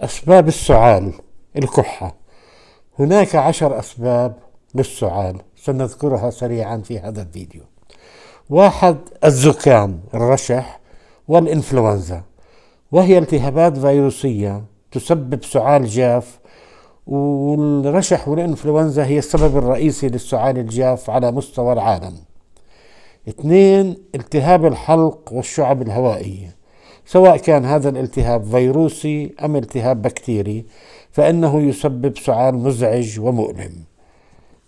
أسباب السعال. الكحة. هناك 10 أسباب للسعال سنذكرها سريعا في هذا الفيديو. 1. الزكام، الرشح والإنفلونزا، وهي التهابات فيروسية تسبب سعال جاف، والرشح والإنفلونزا هي السبب الرئيسي للسعال الجاف على مستوى العالم. 2. التهاب الحلق والشعب الهوائية، سواء كان هذا الالتهاب فيروسي أم التهاب بكتيري فإنه يسبب سعال مزعج ومؤلم.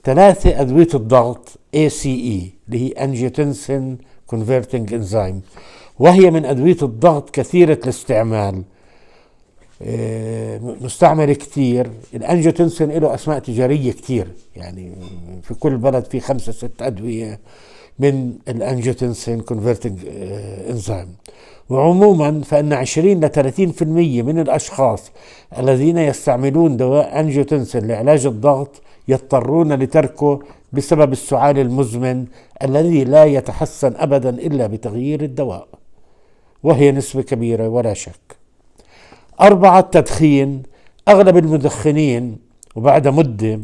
3. أدوية الضغط ACE اللي هي Angiotensin Converting Enzyme، وهي من أدوية الضغط كثيرة الاستعمال، مستعمل كتير. الأنجيوتنسين له أسماء تجارية كتير، يعني في كل بلد في 5-6 أدوية من الأنجيوتنسين كونفرتنج إنزيم. وعموما فإن 20-30% من الأشخاص الذين يستعملون دواء أنجيوتنسين لعلاج الضغط يضطرون لتركه بسبب السعال المزمن الذي لا يتحسن أبدا إلا بتغيير الدواء، وهي نسبة كبيرة ولا شك. 4. التدخين. أغلب المدخنين وبعد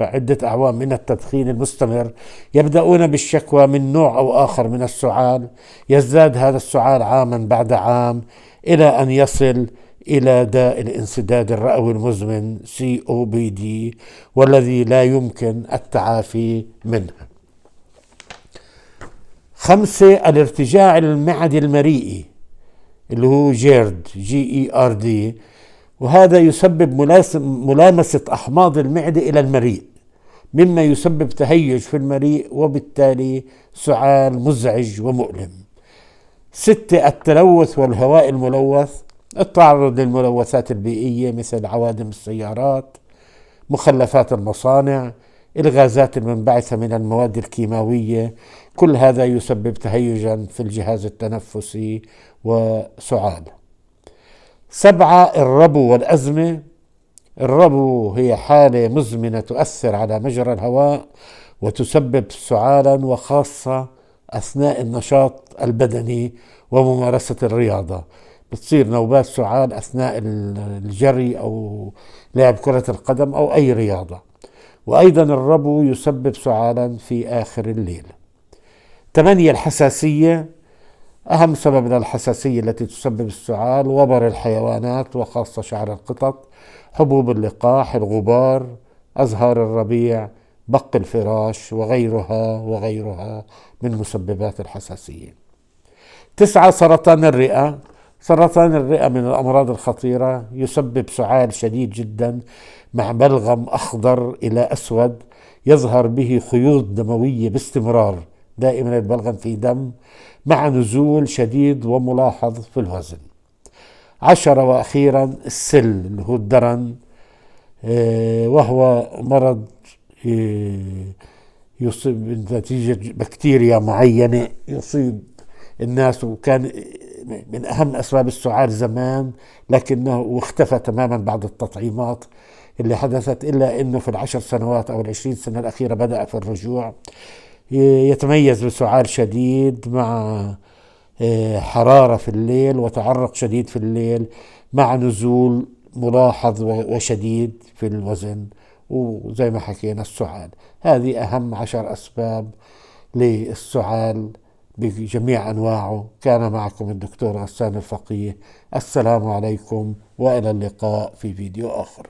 عدة أعوام من التدخين المستمر يبدأون بالشكوى من نوع أو آخر من السعال، يزداد هذا السعال عاما بعد عام إلى أن يصل إلى داء الانسداد الرئوي المزمن COPD، والذي لا يمكن التعافي منه. 5. الارتجاع المعدي المريئي اللي هو GERD، وهذا يسبب ملامسة أحماض المعدة إلى المريء، مما يسبب تهيج في المريء وبالتالي سعال مزعج ومؤلم. 6. التلوث والهواء الملوث، التعرض للملوثات البيئية مثل عوادم السيارات، مخلفات المصانع، الغازات المنبعثة من المواد الكيماوية، كل هذا يسبب تهيجا في الجهاز التنفسي وسعال. 7. الربو والأزمة. الربو هي حالة مزمنة تؤثر على مجرى الهواء وتسبب سعالا، وخاصة أثناء النشاط البدني وممارسة الرياضة، بتصير نوبات سعال أثناء الجري أو لعب كرة القدم أو أي رياضة. وأيضا الربو يسبب سعالا في آخر الليل. 8. الحساسية. أهم سبب للحساسية التي تسبب السعال وبر الحيوانات وخاصة شعر القطط، حبوب اللقاح، الغبار، أزهار الربيع، بق الفراش، وغيرها من مسببات الحساسية. 9. سرطان الرئة. سرطان الرئة من الأمراض الخطيرة، يسبب سعال شديد جدا مع بلغم أخضر إلى أسود يظهر به خيوط دموية باستمرار، دائما البلغم في دم، مع نزول شديد وملاحظ في الوزن. 10. وأخيرا السل اللي هو الدرن، وهو مرض يصيب نتيجة بكتيريا معينة يصيب الناس، وكان من أهم أسباب السعال زمان، لكنه واختفى تماما بعد التطعيمات اللي حدثت، إلا أنه في 10 سنوات أو 20 سنة الأخيرة بدأ في الرجوع. يتميز بسعال شديد مع حرارة في الليل وتعرق شديد في الليل، مع نزول ملاحظ وشديد في الوزن، وزي ما حكينا السعال. هذه أهم 10 أسباب للسعال بجميع أنواعه. كان معكم الدكتور غسان الفقيه. السلام عليكم وإلى اللقاء في فيديو آخر.